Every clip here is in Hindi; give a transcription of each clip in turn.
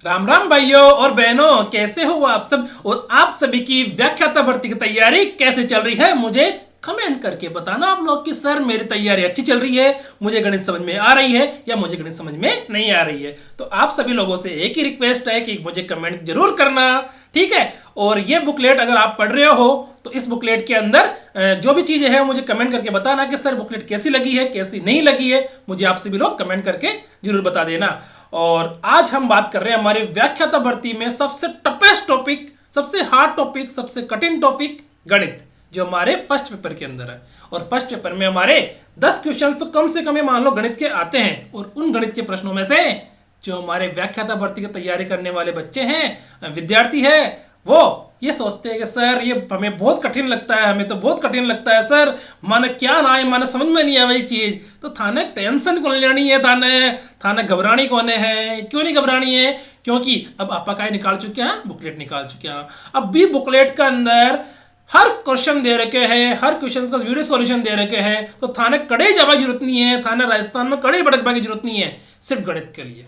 राम राम भाइयों और बहनों, कैसे हो आप सब। और आप सभी की व्याख्याता भर्ती की तैयारी कैसे चल रही है, मुझे कमेंट करके बताना आप लोग कि सर मेरी तैयारी अच्छी चल रही है, मुझे गणित समझ में आ रही है या मुझे गणित समझ में नहीं आ रही है। तो आप सभी लोगों से एक ही रिक्वेस्ट है कि मुझे कमेंट जरूर करना, ठीक है। और ये बुकलेट अगर आप पढ़ रहे हो तो इस बुकलेट के अंदर जो भी चीजें हैं मुझे कमेंट करके बताना कि सर बुकलेट कैसी लगी है कैसी नहीं लगी है, मुझे आप सभी लोग कमेंट करके जरूर बता देना। और आज हम बात कर रहे हैं हमारी व्याख्याता भर्ती में सबसे टफेस्ट टॉपिक, सबसे हार्ड टॉपिक, सबसे कठिन टॉपिक गणित, जो हमारे फर्स्ट पेपर के अंदर है। और फर्स्ट पेपर में हमारे 10 क्वेश्चन तो कम से कम मान लो गणित के आते हैं। और उन गणित के प्रश्नों में से जो हमारे व्याख्याता भर्ती की तैयारी करने वाले बच्चे हैं, विद्यार्थी है, वो ये सोचते हैं कि सर ये हमें बहुत कठिन लगता है, हमें तो बहुत कठिन लगता है सर, माने क्या ना है, माने समझ में नहीं आवे चीज। तो थाने टेंशन कौन लेनी है, थाने घबरानी कौन है, क्यों नहीं घबरानी है, क्योंकि अब आपा का निकाल चुके हैं, बुकलेट निकाल चुके हैं। अब भी बुकलेट का अंदर हर क्वेश्चन दे रखे हैं, हर क्वेश्चन का वीडियो सॉल्यूशन दे रखे हैं। तो थाने कड़े जावा की जरूरत नहीं है, थाने राजस्थान में कड़े भटकने की जरूरत नहीं है। सिर्फ गणित के लिए,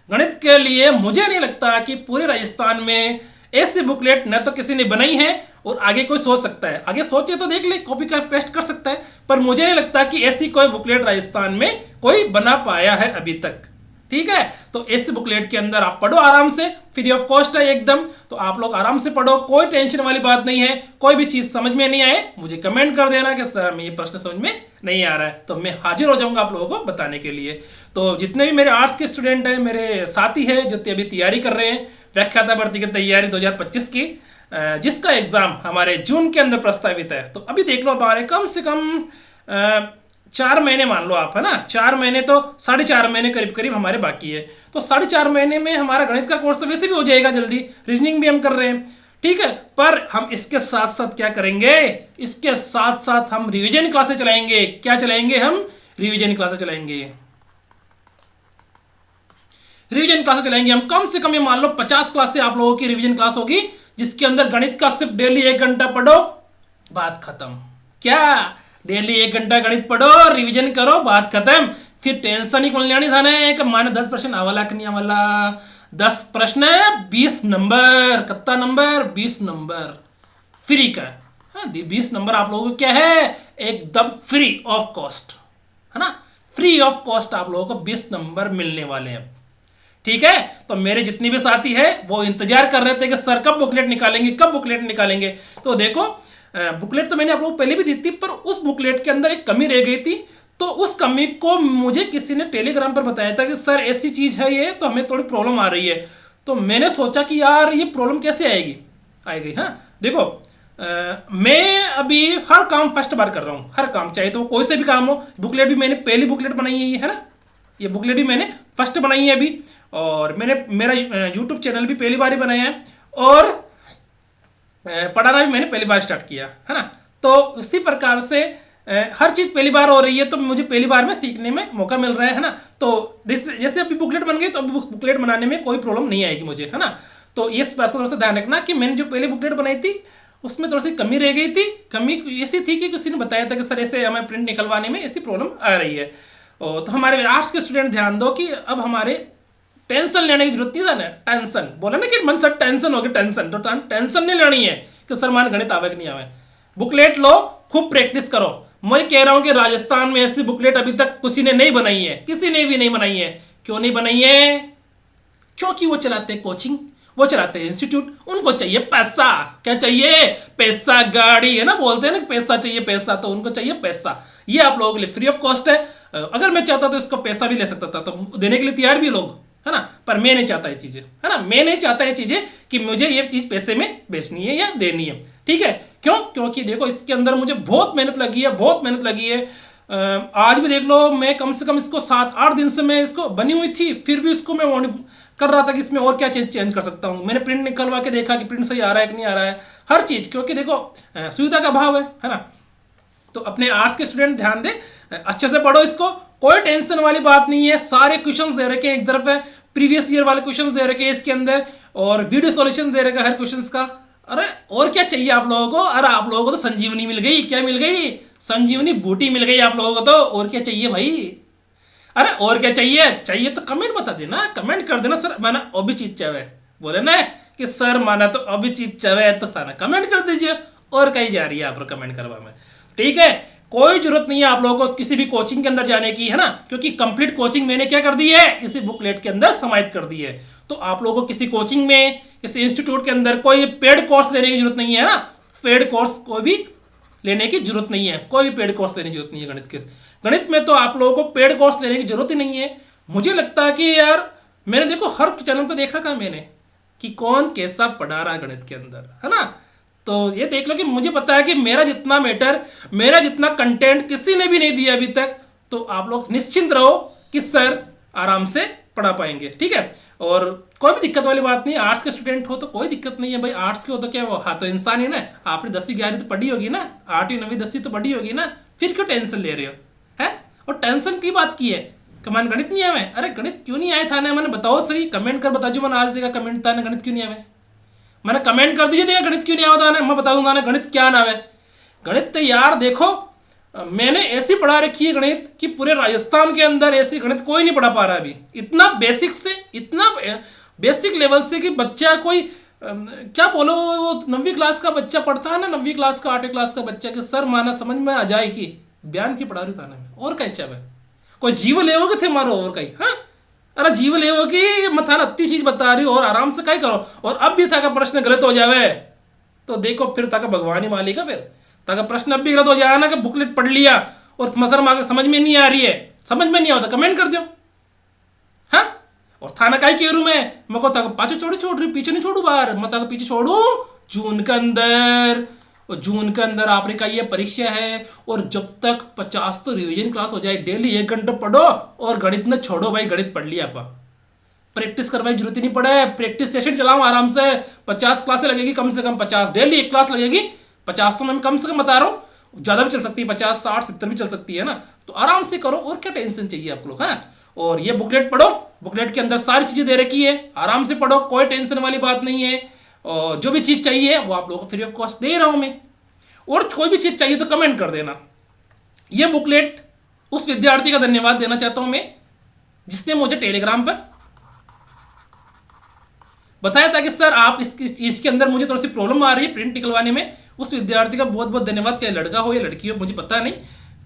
गणित के लिए मुझे नहीं लगता कि पूरे राजस्थान में ऐसी बुकलेट न तो किसी ने बनाई है और आगे कोई सोच सकता है। आगे सोचे तो देख ले, कॉपी का पेस्ट कर सकता है, पर मुझे नहीं लगता कि ऐसी कोई बुकलेट राजस्थान में कोई बना पाया है अभी तक, ठीक है। तो इस बुकलेट के अंदर आप पढ़ो आराम से, फ्री ऑफ कॉस्ट है एकदम। तो आप लोग आराम से पढ़ो, कोई टेंशन वाली बात नहीं है। कोई भी चीज समझ में नहीं आए मुझे कमेंट कर देना कि सर हमें ये प्रश्न समझ में नहीं आ रहा है, तो मैं हाजिर हो जाऊंगा आप लोगों को बताने के लिए। तो जितने भी मेरे आर्ट्स के स्टूडेंट हैं, मेरे साथी हैं जो अभी तैयारी कर रहे हैं व्याख्याता भर्ती की तैयारी 2025 की, जिसका एग्जाम हमारे जून के अंदर प्रस्तावित है। तो अभी देख लो हमारे कम से कम 4 महीने मान लो आप, है ना। 4 महीने तो 4.5 महीने करीब करीब हमारे बाकी है। तो 4.5 महीने में हमारा गणित का कोर्स तो वैसे भी हो जाएगा जल्दी, रीजनिंग भी हम कर रहे हैं, ठीक है। पर हम इसके साथ साथ क्या करेंगे, इसके साथ साथ हम रिविजन क्लासेस चलाएंगे। क्या चलाएंगे हम? रिविजन क्लासेस चलाएंगे, रिवीजन क्लासेस चलाएंगे हम। कम से कम ये मान लो 50 क्लास से आप लोगों की रिवीजन क्लास होगी, जिसके अंदर गणित का सिर्फ डेली 1 घंटा पढ़ो, बात खत्म। क्या? डेली 1 घंटा गणित पढ़ो, रिवीजन करो, बात खत्म। फिर टेंशन ही कौन लेनी था ने कि माने 10 प्रश्न आवाला कि नहीं आवाला। 10 प्रश्न 20 नंबर, कितना नंबर? 20 नंबर फ्री का। हाँ, 20 नंबर आप लोगों को क्या है, एकदम फ्री ऑफ कॉस्ट, है ना। फ्री ऑफ कॉस्ट आप लोगों को 20 नंबर मिलने वाले हैं, ठीक है। तो मेरे जितने भी साथी हैं वो इंतजार कर रहे थे कि सर कब बुकलेट निकालेंगे, कब बुकलेट निकालेंगे। तो देखो, बुकलेट तो मैंने आप लोगों को पहले भी दी थी, पर उस बुकलेट के अंदर एक कमी रह गई थी। तो उस कमी को मुझे किसी ने टेलीग्राम पर बताया था कि सर ऐसी चीज है ये, तो हमें थोड़ी प्रॉब्लम आ रही है। तो मैंने सोचा कि यार ये प्रॉब्लम कैसे आएगी। हाँ देखो, मैं अभी हर काम फर्स्ट बार कर रहा हूँ, हर काम, चाहे तो कोई से भी काम हो। बुकलेट भी मैंने पहली बुकलेट बनाई है ना, ये बुकलेट भी मैंने फर्स्ट बनाई है अभी। और मैंने मेरा यूट्यूब चैनल भी पहली बार ही बनाया है, और पढ़ाना भी मैंने पहली बार स्टार्ट किया, है ना। तो उसी प्रकार से हर चीज़ पहली बार हो रही है, तो मुझे पहली बार में सीखने में मौका मिल रहा है ना। तो जैसे अभी बुकलेट बन गई, तो अभी बुकलेट बनाने में कोई प्रॉब्लम नहीं आएगी मुझे, है ना। तो ये बात को थोड़ा सा ध्यान रखना कि मैंने जो पहले बुकलेट बनाई थी उसमें थोड़ी सी कमी रह गई थी। कमी ऐसी थी कि किसी ने बताया था कि सर ऐसे हमें प्रिंट निकलवाने में ऐसी प्रॉब्लम आ रही है। तो हमारे आर्ट्स के स्टूडेंट ध्यान दो कि अब हमारे टेंशन लेने की जरूरत नहीं है ना। टेंशन बोला ना कि मन सर टेंशन हो गई, टेंशन तो टेंशन नहीं लेनी है कि सर मान गणित आवे कि नहीं आवे। बुकलेट लो, खूब प्रैक्टिस करो। मैं कह रहा हूं कि राजस्थान में ऐसी बुकलेट अभी तक किसी ने नहीं बनाई है, किसी ने भी नहीं बनाई है। क्यों नहीं बनाई है? क्योंकि वो चलाते हैं कोचिंग, वो चलाते हैं इंस्टीट्यूट, उनको चाहिए पैसा। क्या चाहिए? पैसा, गाड़ी, है ना, बोलते हैं ना पैसा चाहिए पैसा, तो उनको चाहिए पैसा। ये आप लोगों के लिए फ्री ऑफ कॉस्ट है। अगर मैं चाहता तो इसको पैसा भी ले सकता था, तो देने के लिए तैयार भी लोग, है ना। पर मैं नहीं चाहता ये चीजें, है ना, मैं नहीं चाहता ये चीजें कि मुझे ये चीज पैसे में बेचनी है या देनी है, ठीक है। क्यों? क्योंकि देखो इसके अंदर मुझे बहुत मेहनत लगी है, बहुत मेहनत लगी है। आज भी देख लो, मैं कम से कम इसको 7-8 दिन से मैं इसको बनी हुई थी, फिर भी इसको मैं कर रहा था कि इसमें और क्या चीज चेंज कर सकता हूँ। मैंने प्रिंट निकलवा के देखा कि प्रिंट सही आ रहा है कि नहीं आ रहा है, हर चीज, क्योंकि देखो सुविधा का अभाव है ना। तो अपने आर्ट्स के स्टूडेंट ध्यान दे, अच्छे से पढ़ो इसको, कोई टेंशन वाली बात नहीं है। सारे क्वेश्चंस दे रखे हैं, एक तरफ है प्रीवियस ईयर वाले क्वेश्चंस दे रखे हैं इसके अंदर, और वीडियो सॉल्यूशन दे रखा है हर क्वेश्चंस का। अरे और क्या चाहिए आप लोगों को? अरे आप लोगों को तो संजीवनी मिल गई। क्या मिल गई? संजीवनी बूटी मिल गई आप लोगों को तो, और क्या चाहिए भाई। अरे और क्या चाहिए? चाहिए तो कमेंट बता देना, कमेंट कर देना सर माना अभी चीज चाहे, बोले ना कि सर माना तो अभी चीज चाहे तो सारा कमेंट कर दीजिए। और कहीं जा रही है आप कमेंट करवा में, ठीक है। कोई जरूरत नहीं है आप लोगों को किसी भी कोचिंग के अंदर जाने की, है ना, क्योंकि कंप्लीट कोचिंग मैंने क्या कर दी है, इसी बुकलेट के अंदर समाहित कर दी है। तो आप लोगों को किसी कोचिंग में, किसी इंस्टीट्यूट के अंदर कोई पेड कोर्स लेने की जरूरत नहीं है ना। पेड कोर्स कोई भी लेने की जरूरत नहीं है, कोई पेड कोर्स लेने की जरूरत नहीं है गणित के। गणित में तो आप लोगों को पेड कोर्स लेने की जरूरत ही नहीं है। मुझे लगता है कि यार मैंने देखो हर चैनल पे देख रखा है मैंने कि कौन कैसा पढ़ा रहा है गणित के अंदर, है ना। तो ये देख लो कि मुझे पता है कि मेरा जितना मैटर, मेरा जितना कंटेंट किसी ने भी नहीं दिया अभी तक। तो आप लोग निश्चिंत रहो कि सर आराम से पढ़ा पाएंगे, ठीक है। और कोई भी दिक्कत वाली बात नहीं, आर्ट्स के स्टूडेंट हो तो कोई दिक्कत नहीं है भाई। आर्ट्स के हो तो क्या वो, हाँ तो इंसान ही ना, आपने 10वीं 11वीं तो पढ़ी होगी ना, 8वीं 9वीं 10वीं तो पढ़ी होगी ना, फिर क्यों टेंशन ले रहे हो, है। और टेंशन की बात की है, कमान गणित नहीं आवे, अरे गणित क्यों नहीं आए थाने, मैंने बताओ सही, कमेंट कर बता जो मैंने आज देखा कमेंट था गणित क्यों नहीं आवे, मैंने कमेंट कर दीजिए देखा गणित क्यों नहीं आता ना, मैं बता दूंगा ना गणित क्या ना है। गणित तो यार देखो मैंने ऐसी पढ़ा रखी है गणित कि पूरे राजस्थान के अंदर ऐसी गणित कोई नहीं पढ़ा पा रहा अभी। इतना बेसिक से, इतना बेसिक लेवल से कि बच्चा कोई क्या बोलो, वो 9वीं क्लास का बच्चा पढ़ता है ना, 9वीं क्लास का 8वीं क्लास का बच्चा कि सर माना समझ में आ जाए कि बयान की पढ़ा रही थाने में, और कहीं चाहे कोई जीव लेवो के थे मारो और कहीं, हाँ अरे जीव लेवो की मथान अत्ती चीज बता रही हो और आराम से कहीं करो। और अब भी था का प्रश्न गलत हो जावे तो देखो फिर तक भगवान ही मालिक है, फिर तक प्रश्न अब भी गलत हो जाए ना कि बुकलेट पढ़ लिया और मसर मांगे समझ में नहीं आ रही है, समझ में नहीं आता कमेंट कर दो, हाँ। और थाना का ही कह रू मैं को तक पाछो छोड़ रही, पीछे नहीं छोड़ू बाहर, मैं तक पीछे छोड़ू जून के अंदर। और जून के अंदर आपने का ये परीक्षा है और जब तक 50 तो रिवीजन क्लास हो जाए, डेली 1 घंटा पढ़ो और गणित न छोड़ो भाई, गणित पढ़ लिया आप, प्रैक्टिस करने की जरूरत ही नहीं पड़े, प्रैक्टिस सेशन चलाओ आराम से। 50 क्लासें लगेगी कम से कम, 50 डेली 1 क्लास लगेगी, 50 तो मैं कम से कम बता रहा हूँ, ज़्यादा भी चल सकती है, 50 60 70 भी चल सकती है ना। तो आराम से करो और क्या टेंशन चाहिए आप लोग, है। और ये बुकलेट पढ़ो, बुकलेट के अंदर सारी चीज़ें दे रखी है, आराम से पढ़ो, कोई टेंशन वाली बात नहीं है। और जो भी चीज़ चाहिए वो आप लोगों को फ्री ऑफ कॉस्ट दे रहा हूँ मैं। और कोई भी चीज़ चाहिए तो कमेंट कर देना। ये बुकलेट उस विद्यार्थी का धन्यवाद देना चाहता हूँ मैं जिसने मुझे टेलीग्राम पर बताया था कि सर आप इस चीज़ के अंदर मुझे थोड़ी सी प्रॉब्लम आ रही है प्रिंट निकलवाने में। उस विद्यार्थी का बहुत बहुत धन्यवाद, क्या लड़का हो या लड़की हो मुझे पता नहीं,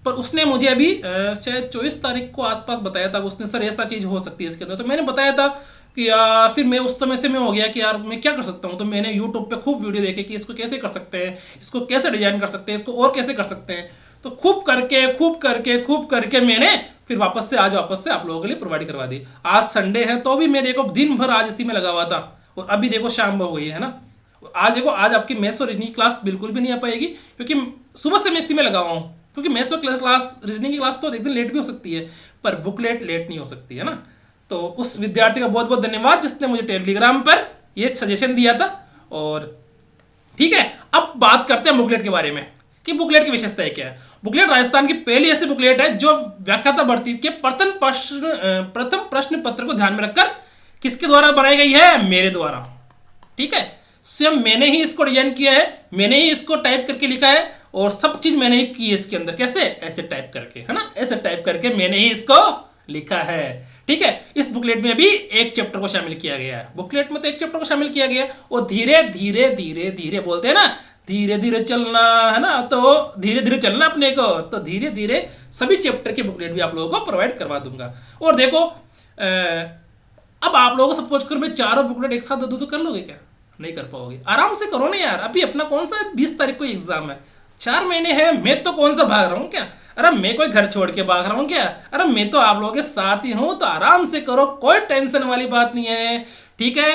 पर उसने मुझे अभी शायद 24 तारीख को आसपास बताया था उसने, सर ऐसा चीज़ हो सकती है इसके अंदर। तो मैंने बताया था कि यार फिर मैं उस समय से मैं हो गया कि यार मैं क्या कर सकता हूँ। तो मैंने यूट्यूब पे खूब वीडियो देखे कि इसको कैसे कर सकते हैं, इसको कैसे डिजाइन कर सकते हैं, इसको और कैसे कर सकते हैं। तो खूब करके मैंने फिर वापस से आप लोगों के लिए प्रोवाइड करवा दी। आज संडे है तो भी मैं देखो दिन भर आज इसी में लगा हुआ था और अभी देखो शाम हो गई है ना। आज देखो आज आपकी मैथ्स और रीजनिंग क्लास बिल्कुल भी नहीं आ पाएगी क्योंकि सुबह से मैं इसी में लगा हुआ हूँ, क्योंकि मैथ्स और क्लास रीजनिंग की क्लास तो एक दिन लेट भी हो सकती है पर बुकलेट लेट नहीं हो सकती है ना। तो उस विद्यार्थी का बहुत बहुत धन्यवाद जिसने मुझे टेलीग्राम पर ये सजेशन दिया था। और ठीक है, अब बात करते हैं बुकलेट के बारे में कि बुकलेट की विशेषताएं क्या है। बुकलेट राजस्थान की पहली ऐसी बुकलेट है जो व्याख्याता भर्ती के प्रथम प्रश्न पत्र को ध्यान में रखकर किसके द्वारा बनाई गई है, मेरे द्वारा। ठीक है, स्वयं मैंने ही इसको डिजाइन किया है, मैंने ही इसको टाइप करके लिखा है और सब चीज मैंने ही की है इसके अंदर। कैसे, ऐसे टाइप करके, है ना, ऐसे टाइप करके मैंने ही इसको लिखा है। ठीक है, इस बुकलेट में भी एक चैप्टर को शामिल किया गया है, बुकलेट में तो एक चैप्टर को शामिल किया गया है। और धीरे धीरे धीरे धीरे बोलते हैं ना, धीरे धीरे चलना, है ना, तो धीरे धीरे चलना अपने को, तो धीरे धीरे सभी चैप्टर की बुकलेट भी आप लोगों को प्रोवाइड करवा दूंगा। और देखो अब आप लोगों को सपोज कर मैं चारों बुकलेट एक साथ दे दूं तो कर लोगे क्या? नहीं कर पाओगे, आराम से करो ना यार। अभी अपना कौन सा 20 तारीख को एग्जाम है, 4 महीने है, मैं तो कौन सा भाग रहा हूँ क्या? अरे मैं कोई घर छोड़ के भाग रहा हूँ क्या? अरे मैं तो आप लोगों के साथ ही हूँ, तो आराम से करो, कोई टेंशन वाली बात नहीं है। ठीक है,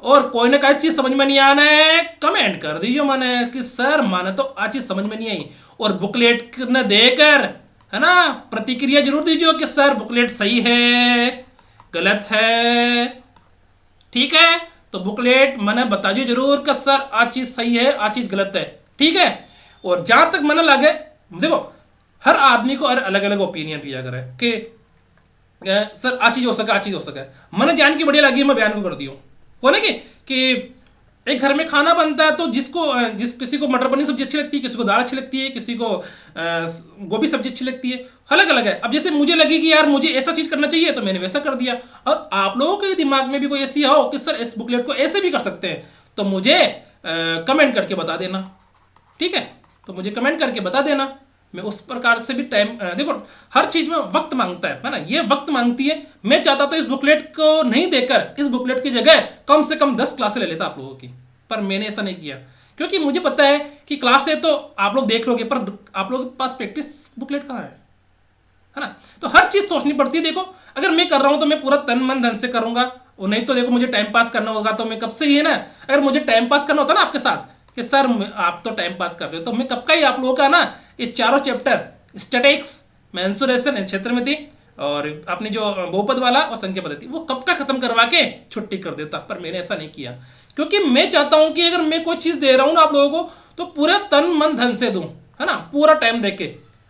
और कोई ना कोई चीज समझ में नहीं आना है कमेंट कर दीजिए माने कि सर माने तो आज चीज समझ में नहीं आई। और बुकलेट न देकर, है ना, प्रतिक्रिया जरूर दीजिए कि सर बुकलेट सही है गलत है। ठीक है, तो बुकलेट मैंने बता दिए जरूर कि सर आज चीज सही है आज चीज गलत है। ठीक है, और जहां तक मैंने लगे, देखो हर आदमी को अलग अलग ओपिनियन दिया करे कि सर आज चीज हो सके आज चीज हो सके। मैंने जान की बढ़िया लगी, मैं बयान को कर दी हूँ कोने कि एक घर में खाना बनता है तो किसी को मटर पनीर की सब्जी अच्छी लगती है, किसी को दाल अच्छी लगती है, किसी को गोभी सब्जी अच्छी लगती है, अलग अलग है। अब जैसे मुझे लगी कि यार मुझे ऐसा चीज करना चाहिए तो मैंने वैसा कर दिया। और आप लोगों के दिमाग में भी कोई ऐसी हो कि सर इस बुकलेट को ऐसे भी कर सकते हैं, तो मुझे कमेंट करके बता देना, ठीक है। तो मुझे कमेंट करके बता देना, मैं उस प्रकार से भी टाइम देखो हर चीज में वक्त मांगता है ना, ये वक्त मांगती है। मैं चाहता तो इस बुकलेट को नहीं देकर इस बुकलेट की जगह कम से कम 10 क्लासें ले लेता आप लोगों की, पर मैंने ऐसा नहीं किया क्योंकि मुझे पता है कि क्लासें तो आप लोग देख लोगे, पर आप लोगों के पास प्रैक्टिस बुकलेट कहाँ है ना। तो हर चीज सोचनी पड़ती है। देखो अगर मैं कर रहा हूं तो मैं पूरा तन मन धन से करूंगा, और नहीं तो देखो मुझे टाइम पास करना होगा तो मैं कब से ही है ना, अगर मुझे टाइम पास करना होता ना आपके साथ कि सर आप तो टाइम पास कर रहे हो, तो मैं कब का ही आप लोगों का ना ये चारों चैप्टर स्टैटिक्स, मेंसुरेशन क्षेत्र में थी, और अपनी जो बहुपद वाला और संख्या पद्धति वो कब का खत्म करवा के छुट्टी कर देता। पर मैंने ऐसा नहीं किया क्योंकि मैं चाहता हूं कि अगर मैं कोई चीज दे रहा हूं ना आप लोगों को तो पूरा तन मन धन से दूं, है ना, पूरा टाइम दे के।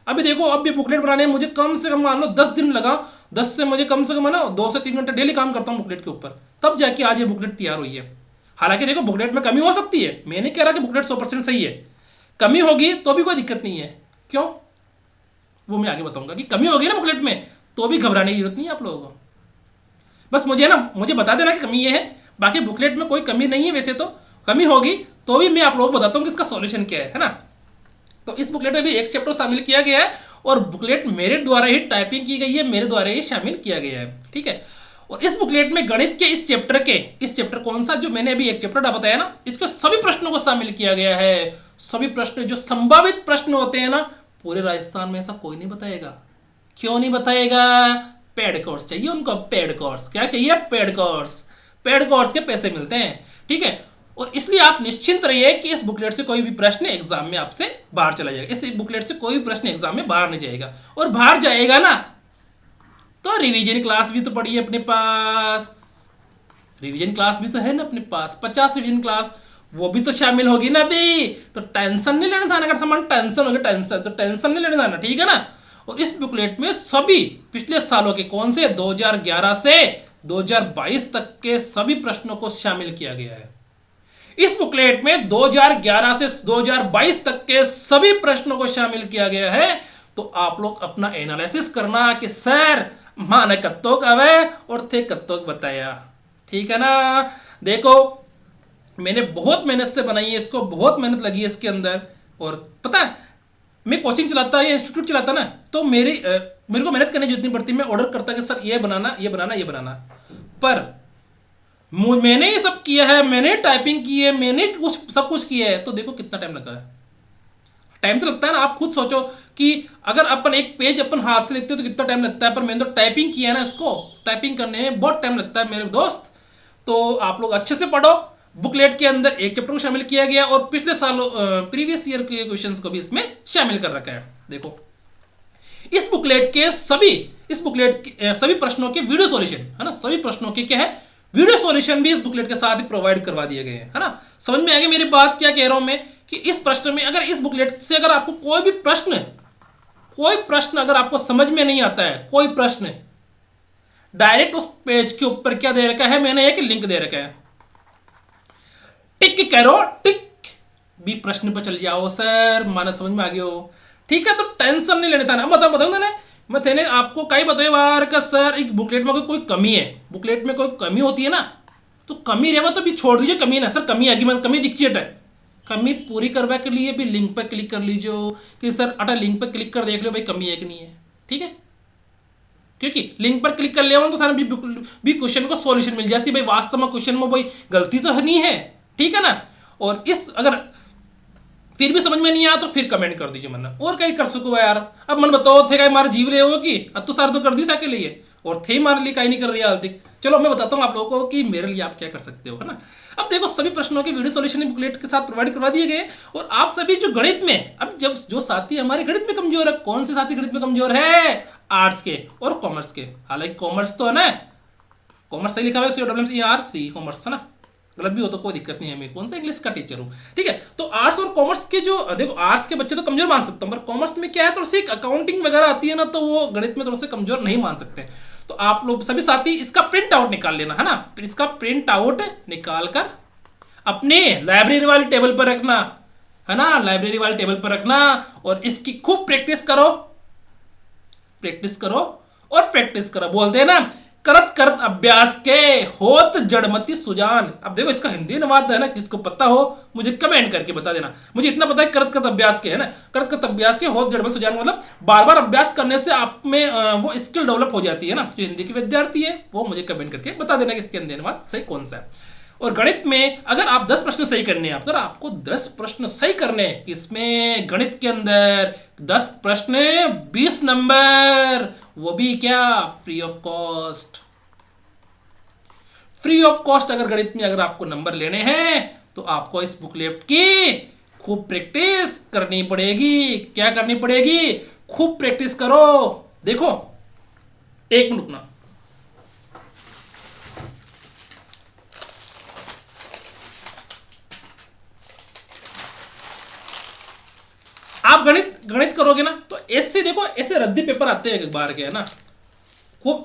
अभी देखो अब ये बुकलेट बनाने में मुझे कम से कम मान लो 10 दिन लगा, 10 से मुझे कम से कम ना 2 से 3 घंटे डेली काम करता हूँ बुकलेट के ऊपर, तब जाके आज ये बुकलेट तैयार हुई है। हालांकि देखो बुकलेट में कमी हो सकती है, मैं नहीं कह रहा कि बुकलेट 100% सही है, कमी होगी तो भी कोई दिक्कत नहीं है। क्यों, वो मैं आगे बताऊंगा कि कमी होगी ना बुकलेट में तो भी घबराने की जरूरत नहीं है आप लोगों को। बस मुझे बता देना कि कमी ये है, बाकी बुकलेट में कोई कमी नहीं है। वैसे तो कमी होगी तो भी मैं आप लोगों को बताता हूँ कि इसका सॉल्यूशन क्या है ना। तो इस बुकलेट में भी एक चैप्टर शामिल किया गया है और बुकलेट मेरे द्वारा ही टाइपिंग की गई है, मेरे द्वारा ही शामिल किया गया है, ठीक है। और इस बुकलेट में गणित के इस चैप्टर कौन सा जो मैंने अभी एक चैप्टर बताया ना, इसके सभी प्रश्नों को शामिल किया गया है। सभी प्रश्न जो संभावित प्रश्न होते हैं ना, पूरे राजस्थान में ऐसा कोई नहीं बताएगा। क्यों नहीं बताएगा? पेड कोर्स चाहिए उनको, पेड कोर्स। क्या चाहिए? Paid course. पेड कोर्स के पैसे मिलते हैं, ठीक है। और इसलिए आप निश्चिंत रहिए कि इस बुकलेट से कोई भी प्रश्न एग्जाम में आपसे बाहर चला जाएगा। इस बुकलेट से कोई भी प्रश्न एग्जाम में बाहर नहीं जाएगा, और बाहर जाएगा ना तो रिवीजन क्लास भी तो पड़ी है अपने पास, रिवीजन क्लास भी तो है ना अपने पास, 50 रिवीजन क्लास, वो भी तो शामिल होगी ना अभी। तो टेंशन नहीं लेना था, अगर सामान टेंशन होगी टेंशन, तो टेंशन नहीं लेना था, ठीक है ना। और इस बुकलेट में सभी पिछले सालों के कौन से 2011 से 2022 तक के सभी प्रश्नों को शामिल किया गया है। इस बुकलेट में 2011 से 2022 तक के सभी प्रश्नों को शामिल किया गया है। तो आप लोग अपना एनालिसिस करना कि सर माने कत्तोक आवे और थे कत्तोक बताया, ठीक है ना। देखो मैंने बहुत मेहनत से बनाई है इसको, बहुत मेहनत लगी है इसके अंदर। और पता है मैं कोचिंग चलाता या इंस्टीट्यूट चलाता ना, तो मेरे को मेहनत करने की जरूरत नहीं पड़ती। मैं ऑर्डर करता कि सर ये बनाना ये बनाना ये बनाना, पर मैंने ये सब किया है, मैंने टाइपिंग की है, मैंने सब कुछ किया है। तो देखो कितना टाइम लगा है, टाइम तो लगता है ना। आप खुद सोचो कि अगर अपन एक पेज अपन हाथ से लिखते हो तो कितना टाइम लगता है, पर मैंने तो टाइपिंग किया है ना, इसको टाइपिंग करने में बहुत टाइम लगता है मेरे दोस्त। तो आप लोग अच्छे से पढ़ो। बुकलेट के अंदर एक चैप्टर को शामिल किया गया और पिछले सालों प्रीवियस ईयर के क्वेश्चंस को भी इसमें शामिल कर रखा है। देखो इस बुकलेट के सभी प्रश्नों के वीडियो सॉल्यूशन है ना, सभी प्रश्नों के क्या है वीडियो सॉल्यूशन भी इस बुकलेट के साथ ही प्रोवाइड करवा दिए गए हैं, है ना। समझ में आ गया मेरी बात क्या कह रहा हूं मैं, कि इस प्रश्न में अगर इस बुकलेट से अगर आपको कोई प्रश्न अगर आपको समझ में नहीं आता है, कोई प्रश्न डायरेक्ट उस पेज के ऊपर क्या दे रखा है, मैंने एक लिंक दे रखा है, टिक करो, टिक भी प्रश्न पर चल जाओ। सर माना समझ में आ गया हो, ठीक है। तो टेंशन नहीं लेने था ना, बताऊंगा ना मैं तेने आपको कई बताए बार का सर एक बुकलेट में कोई कमी है, बुकलेट में कोई कमी होती है ना, तो कमी रहे तो भी छोड़ दीजिए कमी ना, सर कमी आगे कमी दिखती है, कमी पूरी करवा के लिए भी लिंक पर क्लिक कर लीजिए कि सर अटा लिंक पर क्लिक कर देख लो भाई कमी है कि नहीं है, ठीक है। क्योंकि लिंक पर क्लिक कर लिया तो सारा भी क्वेश्चन को सॉल्यूशन मिल जाए भाई, वास्तव में क्वेश्चन में कोई गलती तो नहीं है, ठीक है ना। और इस अगर फिर भी समझ में नहीं आया तो फिर कमेंट कर दीजिए मन, और कहीं कर सको यार। अब मन बताओ थे कहीं मारे जीव रहे हो कि अब तो सार तो कर दी था के लिए, और थे मारे लिए कहीं नहीं कर रही हाल तक। चलो मैं बताता हूँ आप लोगों को कि मेरे लिए आप क्या कर सकते हो, है ना। अब देखो सभी प्रश्नों के वीडियो सॉल्यूशन बुकलेट के साथ प्रोवाइड करवा दिए गए। और आप सभी जो गणित में, अब जब जो साथी हमारे गणित में कमजोर है, कौन से साथी गणित में कमजोर है? आर्ट्स के और कॉमर्स के। हालांकि कॉमर्स तो है ना, कॉमर्स सही लिखा हुआ है कॉमर्स, है ना, गलत भी हो तो कोई दिक्कत नहीं है, मैं कौन सा इंग्लिश का टीचर हूँ, ठीक है। तो आर्ट्स और कॉमर्स के जो देखो आर्ट्स के बच्चे तो कमजोर मान सकता हूँ, पर कॉमर्स में क्या है थोड़ी सी अकाउंटिंग वगैरह आती है ना, तो वो गणित में थोड़ा से कमजोर नहीं मान सकते। तो आप लोग सभी साथी इसका प्रिंट आउट निकाल लेना, है ना। इसका प्रिंट आउट निकाल कर अपनी लाइब्रेरी वाली टेबल पर रखना, है ना, लाइब्रेरी वाली टेबल पर रखना और इसकी खूब प्रैक्टिस करो, प्रैक्टिस करो और प्रैक्टिस करो। बोलते हैं ना, करत करत अभ्यास के होत जड़मति सुजान। अब देखो इसका हिंदी अनुवाद है ना, जिसको पता हो मुझे कमेंट करके बता देना। मुझे इतना पता है करत करत अभ्यास के, है ना, करत करत अभ्यास के होत जड़मति सुजान मतलब बार बार अभ्यास करने से आप में वो स्किल डेवलप हो जाती है ना। जो हिंदी के विद्यार्थी है वो मुझे कमेंट करके बता देना कि इसके हिंदी अनुवाद सही कौन सा है। और गणित में अगर आप 10 प्रश्न सही करने हैं, अगर आपको 10 प्रश्न सही करने हैं, इसमें गणित के अंदर 10 प्रश्न 20 नंबर, वो भी क्या, free of cost. Free of cost अगर गणित में अगर आपको नंबर लेने हैं तो आपको इस बुकलेट की खूब प्रैक्टिस करनी पड़ेगी। क्या करनी पड़ेगी? खूब प्रैक्टिस करो। देखो, एक मिनट रुकना। आप गणित गणित करोगे ना तो ऐसे देखो, ऐसे रद्दी पेपर आते हैं एक बार के, है ना, खूब।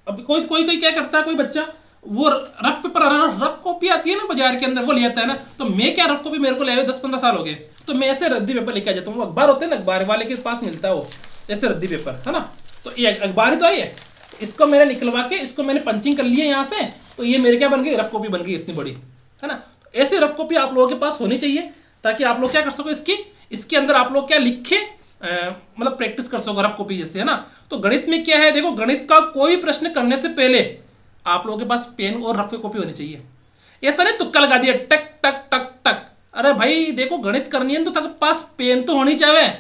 अब कोई कोई कोई क्या करता है, कोई बच्चा वो रफ पेपर, रफ कॉपी आती है ना बाजार के अंदर, वो ले आता है ना। तो मैं क्या, रफ कॉपी मेरे को ले आए 10-15 साल हो गए, तो मैं ऐसे रद्दी पेपर लेके आ जाता हूँ। अखबार होते हैं ना, अखबार वाले के पास मिलता है वो ऐसे रद्दी पेपर, है ना। तो ये अखबार ही तो है, इसको मैंने निकलवा के इसको मैंने पंचिंग कर लिया यहाँ से, तो ये मेरे क्या बन गई, रफ कॉपी बन गई इतनी बड़ी, है ना। तो ऐसी रफ कॉपी आप लोगों के पास होनी चाहिए ताकि आप लोग क्या कर सको, इसके अंदर आप लोग क्या लिखे, मतलब प्रैक्टिस कर सको रफ कॉपी जैसे, है ना। तो गणित में क्या है, देखो गणित का कोई प्रश्न करने से पहले आप लोगों के पास पेन और रफ कॉपी होनी चाहिए। ऐसा नहीं तुक्का लगा दिया टक टक टक टक। अरे भाई देखो, गणित करनी है तो तक पास पेन तो होनी चाहिए।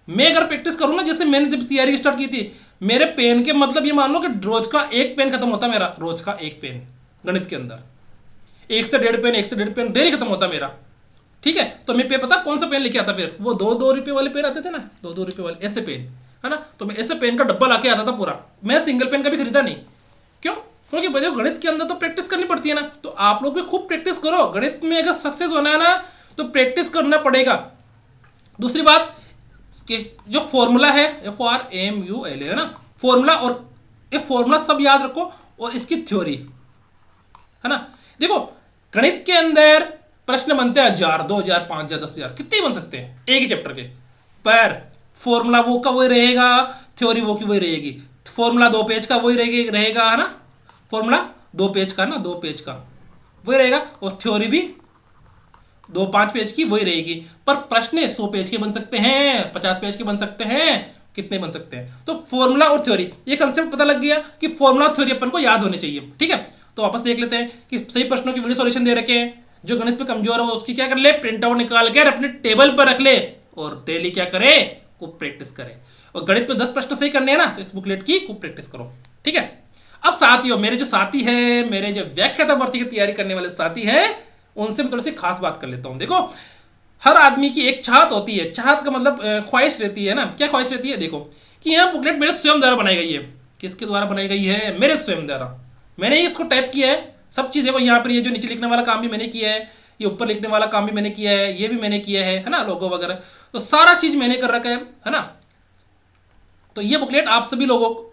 मैं अगर प्रैक्टिस करूँ ना, जैसे मैंने जब तैयारी स्टार्ट की थी, मेरे पेन के मतलब ये मान लो कि रोज का एक पेन खत्म होता मेरा, रोज का एक पेन गणित के अंदर, 1 से 1.5 पेन डेली खत्म होता मेरा, ठीक है। तो मैं पता कौन सा पेन लेके आता, फिर वो 2-2 रुपये वाले पेन आते थे ना, 2-2 रुपये वाले ऐसे पेन, है ना। तो मैं ऐसे पेन का डब्बा लाके आता था पूरा, मैं सिंगल पेन का भी खरीदा नहीं। क्यों? क्योंकि देखो गणित के अंदर तो प्रैक्टिस करनी पड़ती है ना। तो आप लोग भी खूब प्रैक्टिस करो। गणित में अगर सक्सेस होना है ना तो प्रैक्टिस करना पड़ेगा। दूसरी बात कि जो फॉर्मूला है FORMULA, है ना, फॉर्मूला, और ये फॉर्मूला सब याद रखो और इसकी थ्योरी, है ना। देखो गणित के अंदर प्रश्न बनते हैं 1000, 2000, 5000, 10000, कितने बन सकते हैं एक ही चैप्टर के, पर फॉर्मूला वो का वही रहेगा, थ्योरी वो की वही रहेगी। फॉर्मूला 2 पेज का वही रहेगा, है ना, फॉर्मूला 2 पेज का ना, 2 पेज का वही रहेगा, और थ्योरी भी 2-5 पेज की वही रहेगी। पर प्रश्न 100 पेज के बन सकते हैं, 50 पेज के बन सकते हैं, कितने बन सकते हैं। तो फॉर्मूला और थ्योरी, ये कंसेप्ट पता लग गया कि फॉर्मूला और थ्योरी अपन को याद होने चाहिए, ठीक है। तो वापस देख लेते हैं कि सही प्रश्नों की वीडियो सॉल्यूशन दे रखे हैं। जो गणित पे कमजोर हो उसकी क्या कर ले, प्रिंट आउट निकाल कर अपने टेबल पर रख ले और डेली क्या करे, खूब प्रैक्टिस करे। और गणित पे 10 प्रश्न सही करने हैं ना, तो इस बुकलेट की खूब प्रैक्टिस करो, ठीक है। अब साथियों, मेरे जो साथी है, मेरे जो व्याख्याता भर्ती की तैयारी करने वाले साथी हैं, उनसे मैं थोड़ी सी खास बात कर लेता हूं। देखो, हर आदमी की एक चाहत होती है, चाहत का मतलब ख्वाहिश रहती है ना। क्या ख्वाहिश रहती है? देखो कि यह बुकलेट मेरे स्वयं द्वारा बनाई गई है। किसके द्वारा बनाई गई है? मेरे स्वयं द्वारा। मैंने ही इसको टाइप किया है, सब चीज़ देखो यहाँ पर, ये जो नीचे लिखने वाला काम भी मैंने किया है, ये ऊपर लिखने वाला काम भी मैंने किया है, ये भी मैंने किया है ना, लोगो वगैरह, तो सारा चीज़ मैंने कर रखा है ना। तो ये बुकलेट आप सभी लोगों को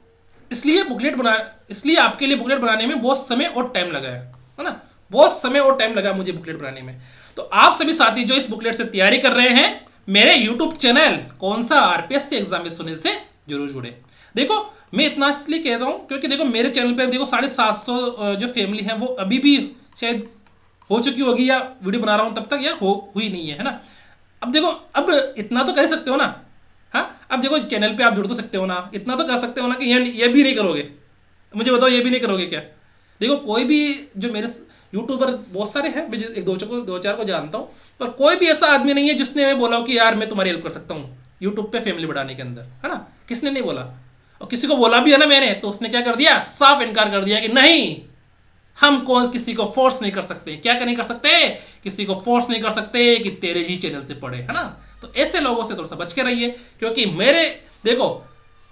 इसलिए आपके लिए बुकलेट बनाने में बहुत समय और टाइम लगा है ना, बहुत समय और टाइम लगा मुझे बुकलेट बनाने में। तो आप सभी साथी जो इस बुकलेट से तैयारी कर रहे हैं, मेरे यूट्यूब चैनल कौन सा RPSC एग्जामिनेशन से जरूर जुड़े। देखो मैं इतना इसलिए कहता हूँ क्योंकि देखो मेरे चैनल पे देखो 750 जो फैमिली है वो अभी भी शायद हो चुकी होगी, या वीडियो बना रहा हूँ तब तक या हुई नहीं है ना। अब देखो, अब इतना तो कर सकते हो ना, हाँ, अब देखो चैनल पे आप जुड़ तो सकते हो ना, इतना तो कर सकते हो ना कि ये भी नहीं करोगे। मुझे बताओ, ये भी नहीं करोगे क्या? देखो कोई भी जो मेरे यूट्यूबर बहुत सारे हैं, मैं एक 2-4 को जानता हूँ, पर कोई भी ऐसा आदमी नहीं है जिसने मैं बोला हो कि यार मैं तुम्हारी हेल्प कर सकता हूँ यूट्यूब पे फैमिली बढ़ाने के अंदर, है ना। किसने नहीं बोला, और किसी को बोला भी है ना मैंने, तो उसने क्या कर दिया, साफ इनकार कर दिया कि नहीं, हम कौन किसी को फोर्स नहीं कर सकते। क्या नहीं कर सकते? किसी को फोर्स नहीं कर सकते कि तेरे ही चैनल से पढ़े, है ना। तो ऐसे लोगों से थोड़ा सा बच के रहिए, क्योंकि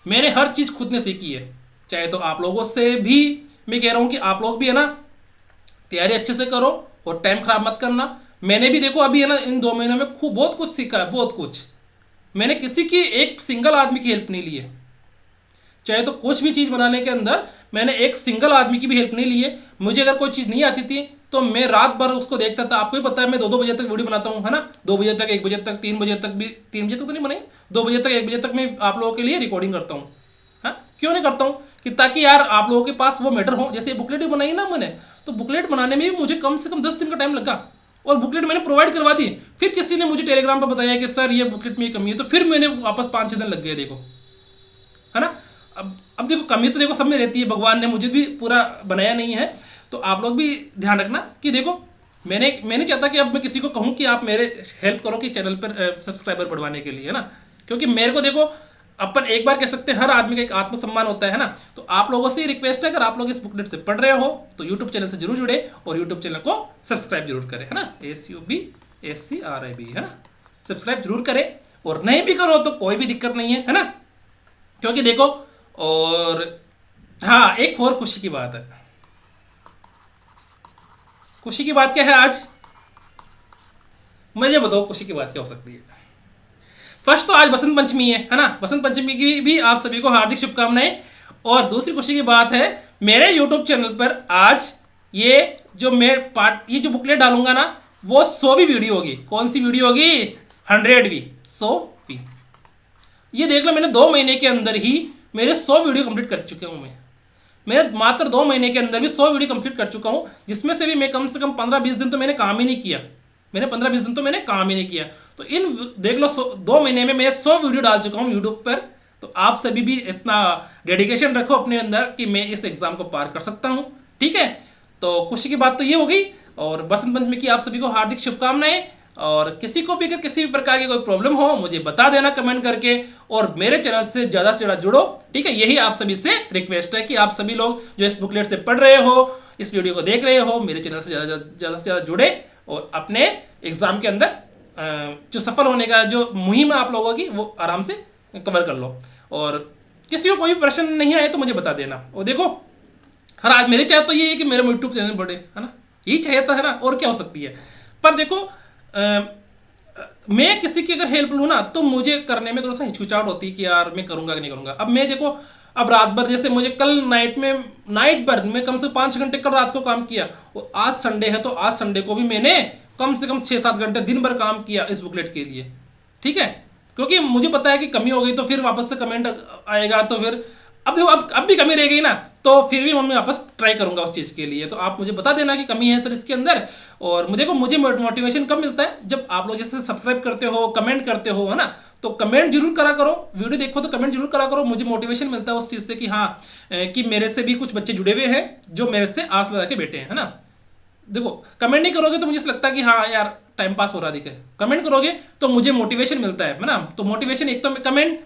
मैंने हर चीज़ खुद ने सीखी है। चाहे तो आप लोगों से भी मैं कह रहा हूँ कि आप लोग भी है ना तैयारी अच्छे से करो और टाइम खराब मत करना। मैंने भी देखो अभी है ना इन 2 महीनों में खूब बहुत कुछ सीखा है, बहुत कुछ। मैंने किसी की एक सिंगल आदमी की हेल्प नहीं ली है। चाहे तो कुछ भी चीज़ बनाने के अंदर मैंने एक सिंगल आदमी की भी हेल्प नहीं ली है। मुझे अगर कोई चीज़ नहीं आती थी तो मैं रात भर उसको देखता था। आपको ही पता है मैं 2-2 बजे तक वीडियो बनाता हूँ, है ना, 2 बजे तक, 1 बजे तक, 3 बजे तक भी, 3 बजे तक तो नहीं बनाई, 2 बजे तक, 1 बजे तक मैं आप लोगों के लिए रिकॉर्डिंग करता हूँ। हाँ, क्यों नहीं करता हूँ कि ताकि यार आप लोगों के पास वो मैटर हो। जैसे बुकलेट भी बनाई ना मैंने, तो बुकलेट बनाने में भी मुझे कम से कम 10 दिन का टाइम लगा और बुकलेट मैंने प्रोवाइड करवा दी। फिर किसी ने मुझे टेलीग्राम पर बताया कि सर ये बुकलेट में कमी है, तो फिर मैंने वापस 5-6 दिन लग गए, देखो, है ना। अब देखो कमी तो देखो सब में रहती है, भगवान ने मुझे भी पूरा बनाया नहीं है। तो आप लोग भी ध्यान रखना कि देखो मैं नहीं चाहता कि अब मैं किसी को कहूँ कि आप मेरे हेल्प करो कि चैनल पर सब्सक्राइबर बढ़वाने के लिए, है ना। क्योंकि मेरे को देखो अपन एक बार कह सकते हैं हर आदमी का एक आत्मसम्मान होता है ना। तो आप लोगों से रिक्वेस्ट है, अगर आप लोग इस बुकलेट से पढ़ रहे हो तो यूट्यूब चैनल से जरूर जुड़े और यूट्यूब चैनल को सब्सक्राइब जरूर करें, है ना, SUBSCRIB, है ना, सब्सक्राइब जरूर करें। और नहीं भी करो तो कोई भी दिक्कत नहीं है ना, क्योंकि देखो, और हाँ एक और खुशी की बात है। खुशी की बात क्या है आज, मुझे बताओ खुशी की बात क्या हो सकती है। फर्स्ट तो आज बसंत पंचमी है ना, बसंत पंचमी की भी आप सभी को हार्दिक शुभकामनाएं। और दूसरी खुशी की बात है, मेरे यूट्यूब चैनल पर आज ये जो ये जो बुकलेट डालूंगा ना, वो 100वीं वीडियो होगी। कौन सी वीडियो होगी, 100वीं, 100वीं। ये देख लो, मैंने 2 महीने के अंदर ही मेरे 100 वीडियो कंप्लीट कर चुके हूँ। मैं मात्र 2 महीने के अंदर भी 100 वीडियो कंप्लीट कर चुका हूँ, जिसमें से भी मैं कम से कम 15-20 दिन तो मैंने काम ही नहीं किया। मैंने 15-20 दिन तो मैंने काम ही नहीं किया। तो इन देख लो 2 महीने में मैं 100 वीडियो डाल चुका हूँ यूट्यूब पर। तो आप सभी भी इतना डेडिकेशन रखो अपने अंदर कि मैं इस एग्जाम को पार कर सकता हूँ, ठीक है। तो खुशी की बात तो ये हो गई। और बसंत पंचमी की आप सभी को हार्दिक शुभकामनाएं। और किसी को भी अगर किसी भी प्रकार की कोई प्रॉब्लम हो मुझे बता देना कमेंट करके, और मेरे चैनल से ज़्यादा से ज़्यादा जुड़ो, ठीक है। यही आप सभी से रिक्वेस्ट है कि आप सभी लोग जो इस बुकलेट से पढ़ रहे हो, इस वीडियो को देख रहे हो, मेरे चैनल से ज़्यादा से ज़्यादा जुड़े और अपने एग्ज़ाम के अंदर जो सफल होने का जो मुहिम है आप लोगों की, वो आराम से कवर कर लो। और किसी को कोई भी प्रश्न नहीं आए तो मुझे बता देना। और देखो हर आज मेरी चाहत तो ये है कि मेरा यूट्यूब चैनल बढ़े, है ना, यही चाहिए था, है ना, और क्या हो सकती है। पर देखो मैं किसी की अगर हेल्प लूँ ना तो मुझे करने में थोड़ा सा हिचकिचाहट होती है कि यार मैं करूँगा कि नहीं करूँगा। अब मैं देखो, अब रात भर, जैसे मुझे कल नाइट भर मैं कम से 5 घंटे कल रात को काम किया, और आज संडे है तो आज संडे को भी मैंने कम से कम 6-7 घंटे दिन भर काम किया इस बुकलेट के लिए, ठीक है। क्योंकि मुझे पता है कि कमी हो गई तो फिर वापस से कमेंट आएगा, तो फिर अब देखो अब भी कमी रह गई ना, तो फिर भी मैं वापस ट्राई करूंगा उस चीज़ के लिए। तो आप मुझे बता देना कि कमी है सर इसके अंदर। और मुझे मोटिवेशन कब मिलता है, जब आप लोग जैसे सब्सक्राइब करते हो, कमेंट करते हो, है ना। तो कमेंट जरूर करा करो, वीडियो देखो तो कमेंट जरूर करा करो। मुझे मोटिवेशन मिलता है उस चीज़ से कि हाँ कि मेरे से भी कुछ बच्चे जुड़े हुए हैं जो मेरे से आस लगा के बैठे हैं, है ना। देखो कमेंट नहीं करोगे तो मुझे लगता है कि हाँ यार टाइम पास हो रहा है। कमेंट करोगे तो मुझे मोटिवेशन मिलता है ना। तो मोटिवेशन एक तो कमेंट,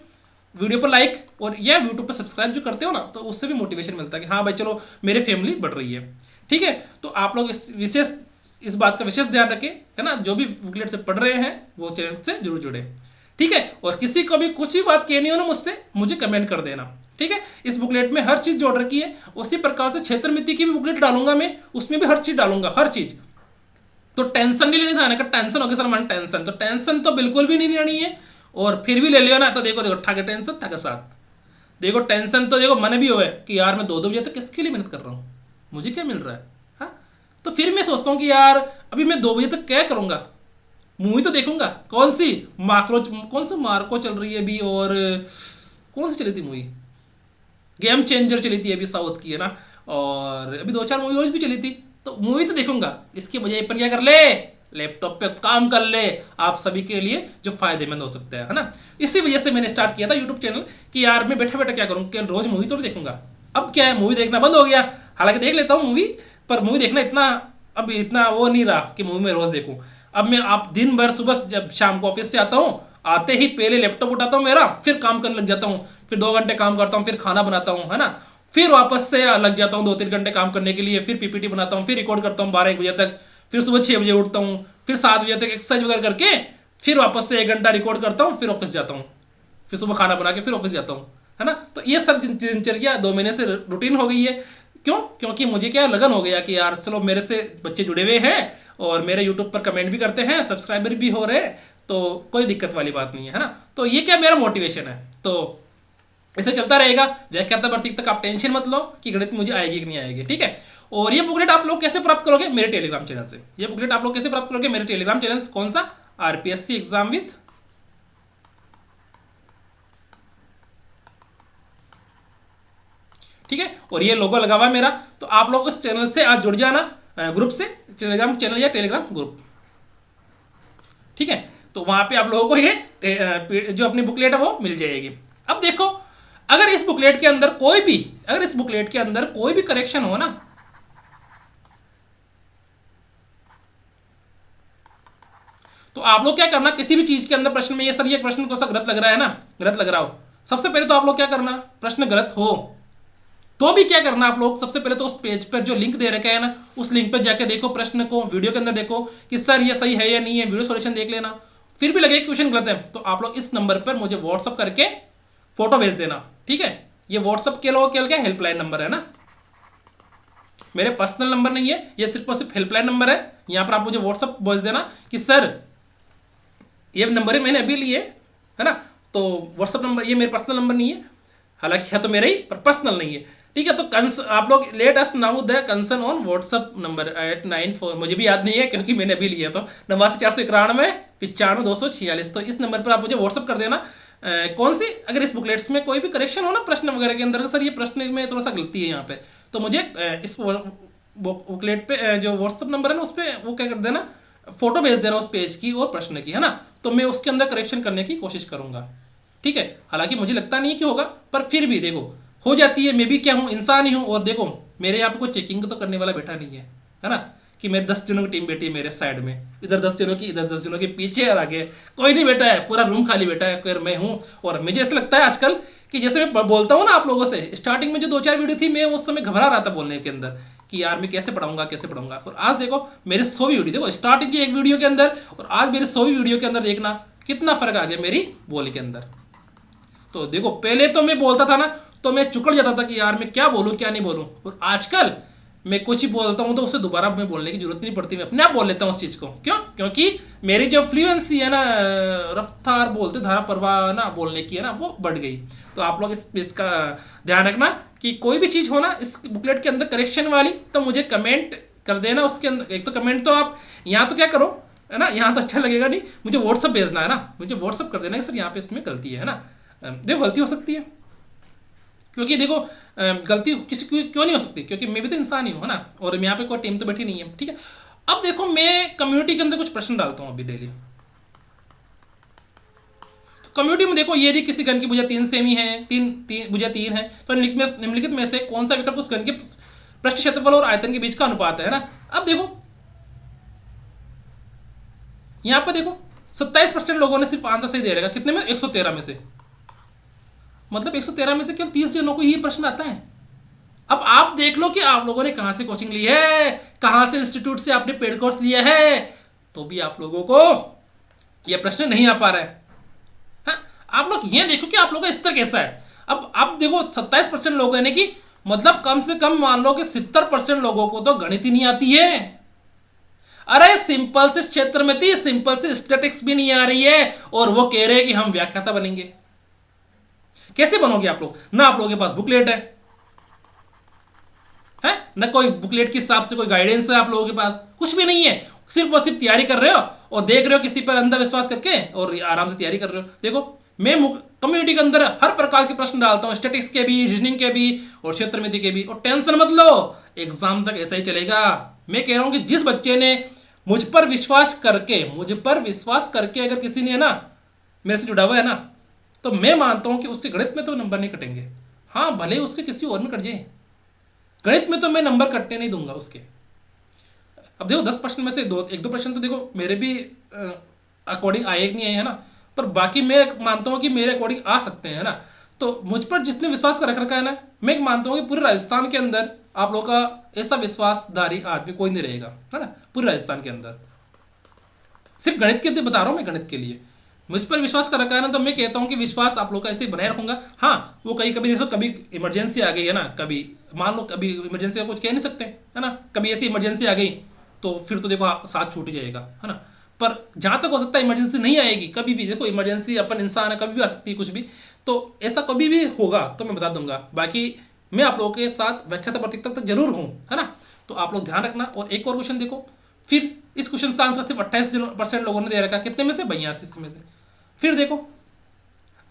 वीडियो पर लाइक, और या यूट्यूब पर सब्सक्राइब जो करते हो ना, तो उससे भी मोटिवेशन मिलता है कि हाँ भाई चलो मेरी फैमिली बढ़ रही है, ठीक है। तो आप लोग इस बात का विशेष ध्यान रखें, है ना। जो भी बुकलेट से पढ़ रहे हैं वो चैनल से जरूर जुड़े, ठीक है। और किसी को भी कुछ भी बात कहनी हो ना मुझसे, मुझे कमेंट कर देना, ठीक है। इस बुकलेट में हर चीज़ जोड़ रखी है। उसी प्रकार से क्षेत्र मिति की भी बुकलेट डालूंगा मैं, उसमें भी हर चीज़ डालूंगा, हर चीज़। तो टेंशन नहीं लेनी था ना, टेंशन हो गया सर मन टेंशन, तो टेंशन तो बिल्कुल भी नहीं लेनी है। और फिर भी ले लियो ना तो देखो ठगे टेंशन ठगे साथ। देखो टेंशन तो देखो मन भी हो है कि यार मैं 2-2 बजे तक किसके लिए मेहनत कर रहा हूँ, मुझे क्या मिल रहा है, हाँ। तो फिर मैं सोचता हूँ कि यार अभी मैं 2 बजे तक क्या करूँगा, मूवी तो देखूंगा। कौन सी मार्को चल रही है अभी, और कौन सी चली थी मूवी, गेम चेंजर चली थी अभी साउथ की, है ना। और अभी 2-4 मूवी और भी चली थी, तो मूवी तो देखूंगा। इसके बजाय अपन क्या कर ले, लैपटॉप पे काम कर ले, आप सभी के लिए जो फायदेमंद हो सकता है ना। इसी वजह से मैंने स्टार्ट किया था यूट्यूब चैनल कि यार मैं बैठा बैठा क्या करूँ कि रोज मूवी तो देखूंगा। अब क्या है, मूवी देखना बंद हो गया। हालांकि देख लेता हूँ मूवी, पर मूवी देखना इतना वो नहीं रहा कि मूवी में रोज देखूँ। अब मैं आप दिन भर सुबह जब शाम को ऑफिस से आता हूँ, आते ही पहले लैपटॉप उठाता हूँ मेरा, फिर काम करने लग जाता हूँ, फिर 2 घंटे काम करता हूँ, फिर खाना बनाता हूँ, है ना। फिर वापस से लग जाता हूँ 2-3 घंटे काम करने के लिए, फिर पीपीटी बनाता हूँ, फिर रिकॉर्ड करता हूँ 12-1 बजे तक, फिर सुबह 6 बजे उठता हूँ, फिर 7 बजे तक एक्सरसाइज वगैरह करके फिर वापस से 1 घंटा रिकॉर्ड करता हूँ, फिर ऑफिस जाता हूँ, फिर सुबह खाना बना के फिर ऑफिस जाता हूँ, है ना। तो ये सब दिनचर्या 2 महीने से रूटीन हो गई है। क्योंकि मुझे क्या लगन हो गया कि यार चलो मेरे से बच्चे जुड़े हुए हैं और मेरे यूट्यूब पर कमेंट भी करते हैं, सब्सक्राइबर भी हो रहे हैं, तो कोई दिक्कत वाली बात नहीं है ना। तो ये क्या मेरा मोटिवेशन है। तो इसे चलता रहेगा व्याख्याता भर्ती तक। आप टेंशन मत लो कि गणित मुझे आएगी कि नहीं आएगी, ठीक है। और ये बुकलेट आप लोग कैसे प्राप्त करोगे? मेरे टेलीग्राम चैनल से। ये बुकलेट आप लोग कैसे प्राप्त करोगे? मेरे टेलीग्राम चैनल। कौन सा? आरपीएससी एग्जाम विथ, ठीक है। और ये लोगो लगा हुआ है मेरा, तो आप लोग उस चैनल से आज जुड़ जाना, ग्रुप से, टेलीग्राम चैनल या टेलीग्राम ग्रुप, ठीक है। तो वहां पे आप लोगों को ये जो अपनी बुकलेट है वो मिल जाएगी। अब देखो, अगर इस बुकलेट के अंदर कोई भी करेक्शन हो ना, तो आप लोग क्या करना, किसी भी चीज के अंदर प्रश्न में, ये सर ये प्रश्न तो सा गलत लग रहा है ना, गलत लग रहा हो, सबसे पहले तो आप लोग क्या करना, प्रश्न गलत हो तो भी क्या करना, आप लोग सबसे पहले तो उस पेज पर जो लिंक दे रखा है ना, उस लिंक पर जाके देखो, प्रश्न को वीडियो के अंदर देखो कि सर ये सही है या नहीं है, वीडियो सॉल्यूशन देख लेना। फिर भी लगे क्वेश्चन गलत है तो आप लोग इस नंबर पर मुझे व्हाट्सअप करके फोटो भेज देना, ठीक है। ये व्हाट्सअप के लोगों के लिए हेल्पलाइन नंबर है ना, मेरे पर्सनल नंबर नहीं है, ये सिर्फ और सिर्फ हेल्पलाइन नंबर है। यहाँ पर आप मुझे व्हाट्सअप भेज देना कि सर ये नंबर है मैंने अभी लिए, है ना। तो व्हाट्सअप नंबर, ये मेरे पर्सनल नंबर नहीं है, हालांकि है तो मेरा ही, पर पर्सनल नहीं है, ठीक है। तो आप लोग let us now the concern on WhatsApp number at 94, मुझे भी याद नहीं है क्योंकि मैंने अभी लिया, तो 89,491 95,246। तो इस नंबर पर आप मुझे व्हाट्सअप कर देना कौन सी, अगर इस बुकलेट्स में कोई भी करेक्शन हो ना प्रश्न वगैरह के अंदर, सर ये प्रश्न में थोड़ा सा गलती है यहाँ पे, तो मुझे इस बुकलेट पे जो व्हाट्सअप नंबर है ना, उस पर वो क्या कर देना, फोटो भेज देना उस पेज की और प्रश्न की, है ना। तो मैं उसके अंदर करेक्शन करने की कोशिश करूंगा, ठीक है। हालांकि मुझे लगता नहीं कि होगा, पर फिर भी देखो हो जाती है, मैं भी क्या हूँ, इंसान ही हूँ। और देखो मेरे यहाँ पे कोई चेकिंग तो करने वाला बैठा नहीं है ना, कि मेरे 10 जनों की टीम बैठी है मेरे साइड में, इधर 10 जनों की, इधर 10 जनों के पीछे और आगे कोई नहीं बैठा है, पूरा रूम खाली बैठा है, मैं हूँ। और मुझे ऐसा लगता है आजकल कि जैसे मैं बोलता हूँ ना आप लोगों से, स्टार्टिंग में जो 2-4 वीडियो थी, मैं उस समय घबरा रहा था बोलने के अंदर कि यार मैं कैसे पढ़ाऊंगा कैसे पढ़ाऊंगा। और आज देखो मेरे 100वीं वीडियो, देखो स्टार्टिंग की एक वीडियो के अंदर और आज मेरी 100वीं वीडियो के अंदर देखना कितना फर्क आ गया मेरी बोल के अंदर। तो देखो पहले तो मैं बोलता था ना, तो मैं चुकड़ जाता था कि यार मैं क्या बोलूँ क्या नहीं बोलूँ, और आजकल मैं कुछ ही बोलता हूँ तो उससे दोबारा मैं बोलने की जरूरत नहीं पड़ती, मैं अपने आप बोल लेता हूँ उस चीज़ को। क्यों? क्योंकि मेरी जो फ्लुएंसी है ना, रफ्तार बोलते धारा प्रवाह ना बोलने की है ना, वो बढ़ गई। तो आप लोग इसका ध्यान रखना कि कोई भी चीज़ हो ना इस बुकलेट के अंदर करेक्शन वाली, तो मुझे कमेंट कर देना उसके अंदर। एक तो कमेंट तो आप यहाँ तो क्या करो, है ना, यहाँ तो अच्छा लगेगा नहीं, मुझे व्हाट्सअप भेजना है ना, मुझे व्हाट्सअप कर देना कि सर यहाँ पे इसमें गलती है ना। देखो गलती हो सकती है, क्योंकि देखो गलती किसी की क्यों नहीं हो सकती, क्योंकि मैं भी तो इंसान ही हूँ, है ना, और यहाँ पे कोई टीम तो बैठी नहीं है, ठीक है। अब देखो मैं कम्युनिटी के अंदर कुछ प्रश्न डालता हूँ अभी डेली। तो कम्युनिटी में देखो यदि किसी गण की भुजा 3 सेमी है, भुजा 3 है, तो निम्नलिखित में से कौन सा विकल्प उस गण के पृष्ठ क्षेत्रफल और आयतन के बीच का अनुपात है ना। अब देखो यहाँ पर देखो 27% लोगों ने सिर्फ आंसर सही दे रखा, कितने में, 113 में से, मतलब 113 में से केवल 30 जनों को ये प्रश्न आता है। अब आप देख लो कि आप लोगों ने कहां से कोचिंग ली है, कहां से इंस्टीट्यूट से आपने पेड कोर्स लिया है, तो भी आप लोगों को ये प्रश्न नहीं आ पा रहा है। हाँ? आप लोग ये देखो कि आप लोगों का स्तर कैसा है। अब आप देखो 27% लोग यानी कि मतलब कम से कम मान लो कि 70% लोगों को तो गणित ही नहीं आती है। अरे सिंपल से क्षेत्र में थी, सिंपल से स्टैटिक्स भी नहीं आ रही है, और वो कह रहे हैं कि हम व्याख्याता बनेंगे। कैसे बनोगे आप लोग? ना आप लोगों के पास बुकलेट है ना कोई बुकलेट के हिसाब से कोई गाइडेंस है, आप लोगों के पास कुछ भी नहीं है, सिर्फ वो सिर्फ तैयारी कर रहे हो और देख रहे हो किसी पर अंधविश्वास करके और आराम से तैयारी कर रहे हो। देखो मैं कम्युनिटी के अंदर हर प्रकार के प्रश्न डालता हूँ, स्टैटिक्स के भी, रीजनिंग के भी और क्षेत्रमिति के भी, और टेंशन मत लो, एग्जाम तक ऐसा ही चलेगा। मैं कह रहा हूँ कि जिस बच्चे ने मुझ पर विश्वास करके अगर किसी ने ना मेरे से जुड़ा हुआ है ना, तो मैं मानता हूं कि उसके गणित में तो नंबर नहीं कटेंगे। हाँ भले उसके किसी और में कट जाए, गणित में तो मैं नंबर कटने नहीं दूंगा उसके। अब देखो 10 प्रश्न में से 1-2 प्रश्न तो देखो मेरे भी अकॉर्डिंग आए कि नहीं आए, है ना, पर बाकी मैं मानता हूँ कि मेरे अकॉर्डिंग आ सकते हैं, है ना। तो मुझ पर जिसने विश्वास कर रख रखा है ना, मैं मानता हूँ कि पूरे राजस्थान के अंदर आप लोगों का ऐसा विश्वासधारी आदमी कोई नहीं रहेगा, है ना, पूरे राजस्थान के अंदर। सिर्फ गणित के लिए बता रहा हूँ मैं, गणित के लिए मुझ पर विश्वास कर रखा है ना, तो मैं कहता हूँ कि विश्वास आप लोग का ऐसे ही बनाए रखूंगा। हाँ वो कभी जैसे कभी इमरजेंसी आ गई है ना, कभी मान लो कभी इमरजेंसी का कुछ कह नहीं सकते, है ना, कभी ऐसी इमरजेंसी आ गई तो फिर तो देखो साथ छूट जाएगा, है ना। पर जहाँ तक हो सकता है इमरजेंसी नहीं आएगी कभी भी, देखो इमरजेंसी अपन इंसान है, कभी भी आ सकती है कुछ भी, तो ऐसा कभी भी होगा तो मैं बता दूंगा। बाकी मैं आप लोगों के साथ व्याख्याता प्रतीक तक जरूर हूँ, है ना। तो आप लोग ध्यान रखना। और एक और क्वेश्चन देखो, फिर इस क्वेश्चन का आंसर सिर्फ 28% लोगों ने दे रखा, कितने में से, 82 में से। फिर देखो,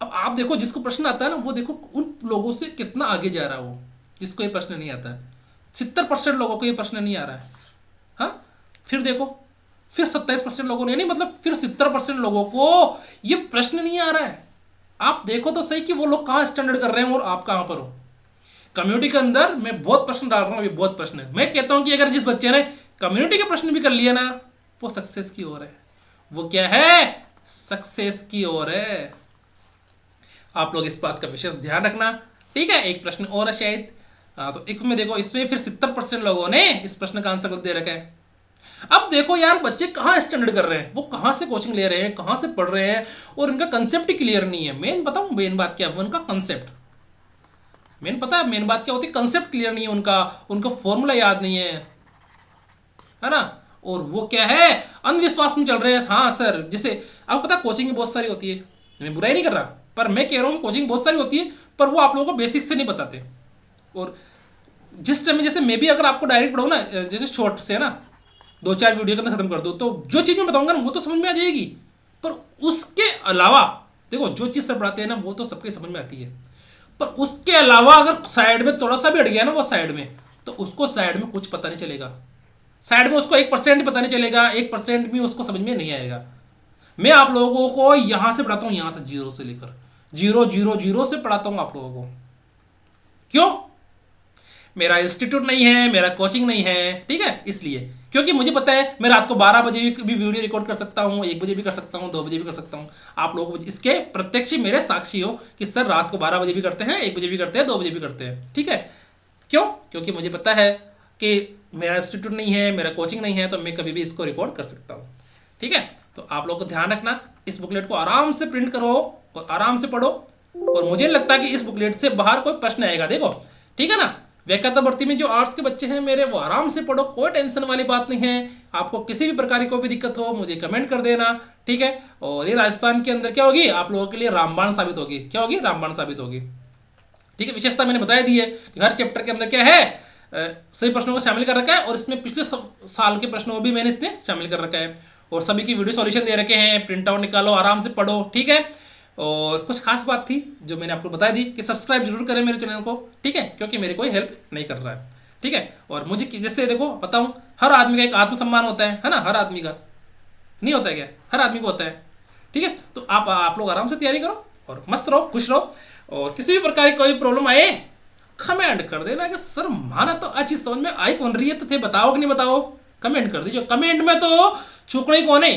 अब आप देखो जिसको प्रश्न आता है ना, वो देखो उन लोगों से कितना आगे जा रहा है वो, जिसको ये प्रश्न नहीं आता है। 70% लोगों को ये प्रश्न नहीं आ रहा है। हाँ, फिर देखो, फिर 27% लोगों ने, नहीं मतलब फिर 70% लोगों को ये प्रश्न नहीं आ रहा है। आप देखो तो सही कि वो लोग कहाँ स्टैंडर्ड कर रहे हैं और आप कहाँ पर हो। कम्युनिटी के अंदर मैं बहुत प्रश्न डाल रहा हूँ, अभी बहुत प्रश्न है। मैं कहता हूँ कि अगर जिस बच्चे ने कम्युनिटी के प्रश्न भी कर लिए ना, वो सक्सेस की ओर है। वो क्या है? सक्सेस की ओर है। आप लोग इस बात का विशेष ध्यान रखना, ठीक है। एक प्रश्न और है शायद, तो एक में देखो, इसमें फिर 70% लोगों ने इस प्रश्न का आंसर दे रखा है। अब देखो यार, बच्चे कहाँ स्टैंडर्ड कर रहे हैं, वो कहाँ से कोचिंग ले रहे हैं, कहाँ से पढ़ रहे हैं, और इनका कंसेप्ट ही क्लियर नहीं है। मेन बताऊं मेन बात क्या है, उनका कंसेप्ट। मेन पता है मेन बात क्या होती है? कंसेप्ट क्लियर नहीं है उनका फॉर्मूला याद नहीं है ना। और वो क्या है, अंधविश्वास में चल रहे हैं। हाँ सर, जैसे आपको पता है कोचिंग बहुत सारी होती है, मैं बुराई नहीं कर रहा, पर मैं कह रहा हूँ कि कोचिंग बहुत सारी होती है, पर वो आप लोगों को बेसिक से नहीं बताते। और जिस टाइम में, जैसे मैं भी अगर आपको डायरेक्ट पढ़ाऊँ ना, जैसे शॉर्ट से है ना, 2-4 वीडियो के अंदर खत्म कर दो, तो जो चीज़ मैं बताऊंगा ना वो तो समझ में आ जाएगी। पर उसके अलावा देखो, जो चीज़ सब पढ़ाते हैं ना वो तो सबके समझ में आती है, पर उसके अलावा अगर साइड में थोड़ा सा भी हट गया ना वो साइड में, तो उसको साइड में कुछ पता नहीं चलेगा। साइड में उसको 1% पता नहीं चलेगा, 1% भी उसको समझ में नहीं आएगा। मैं आप लोगों को यहां से पढ़ाता हूं, यहां से जीरो से लेकर जीरो से पढ़ाता हूं आप लोगों को। क्यों? मेरा इंस्टीट्यूट नहीं है, मेरा कोचिंग नहीं है, ठीक है, इसलिए। क्योंकि मुझे पता है मैं रात को 12 बजे भी वीडियो रिकॉर्ड कर सकता हूँ, 1 बजे भी कर सकता हूँ, 2 बजे भी कर सकता हूँ। आप लोग इसके प्रत्यक्ष मेरे साक्षी हो कि सर रात को 12 बजे भी करते हैं, 1 बजे भी करते हैं, 2 बजे भी करते हैं, ठीक है। क्यों? क्योंकि मुझे पता है कि मेरा इंस्टीट्यूट नहीं है, मेरा कोचिंग नहीं है, तो मैं कभी भी इसको रिकॉर्ड कर सकता हूँ, ठीक है। तो आप लोग को ध्यान रखना, इस बुकलेट को आराम से प्रिंट करो और आराम से पढ़ो। और मुझे नहीं लगता कि इस बुकलेट से बाहर कोई प्रश्न आएगा, देखो, ठीक है ना। व्याख्याता भर्ती में जो आर्ट्स के बच्चे हैं मेरे, वो आराम से पढ़ो, कोई टेंशन वाली बात नहीं है। आपको किसी भी प्रकार की कोई भी दिक्कत हो मुझे कमेंट कर देना, ठीक है। और ये राजस्थान के अंदर क्या होगी, आप लोगों के लिए रामबाण साबित होगी। क्या होगी? रामबाण साबित होगी, ठीक है। विशेषता मैंने बता दी है कि हर चैप्टर के अंदर क्या है, सही प्रश्नों को शामिल कर रखा है, और इसमें पिछले साल के प्रश्नों को भी मैंने इसमें शामिल कर रखा है, और सभी की वीडियो सॉल्यूशन दे रखे हैं। प्रिंट आउट निकालो, आराम से पढ़ो, ठीक है। और कुछ खास बात थी जो मैंने आपको बता दी कि सब्सक्राइब जरूर करें मेरे चैनल को, ठीक है, क्योंकि मेरी कोई हेल्प नहीं कर रहा है, ठीक है। और मुझे जैसे देखो बताऊं, हर आदमी का एक आत्मसम्मान होता है ना, हर आदमी का नहीं होता है क्या? हर आदमी को होता है, ठीक है। तो आप लोग आराम से तैयारी करो और मस्त रहो, खुश रहो। और किसी भी प्रकार की कोई प्रॉब्लम आए कमेंट कर देना कि सर माना तो अच्छी समझ में आई कौन रही है, तो थे बताओ कि नहीं बताओ, कमेंट कर दीजिए। कमेंट में तो चूकना ही कौन है,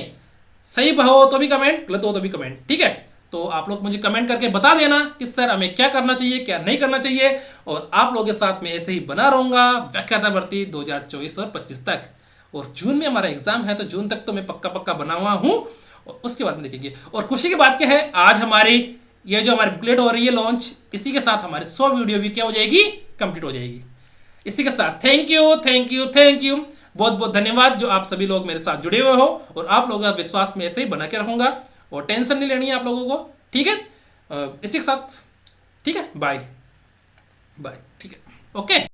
सही हो तो भी कमेंट, गलत हो तो भी कमेंट, ठीक है। तो आप लोग मुझे कमेंट करके बता देना कि सर हमें क्या करना चाहिए, क्या नहीं करना चाहिए। और आप लोगों के साथ में ऐसे ही बना रहूंगा व्याख्याता भर्ती 2024 और 25 तक। और जून में हमारा एग्जाम है, तो जून तक तो मैं पक्का बना हुआ हूँ, और उसके बाद में देखेंगे। और खुशी की बात क्या है, आज हमारी ये जो हमारी बुकलेट हो रही है लॉन्च, इसी के साथ हमारी 100 वीडियो भी क्या हो जाएगी, कंप्लीट हो जाएगी। इसी के साथ थैंक यू, बहुत बहुत धन्यवाद जो आप सभी लोग मेरे साथ जुड़े हुए हो। और आप लोगों का विश्वास में ऐसे ही बना के रखूंगा, और टेंशन नहीं लेनी है आप लोगों को, ठीक है। इसी के साथ ठीक है, बाय बाय, ठीक है, ओके।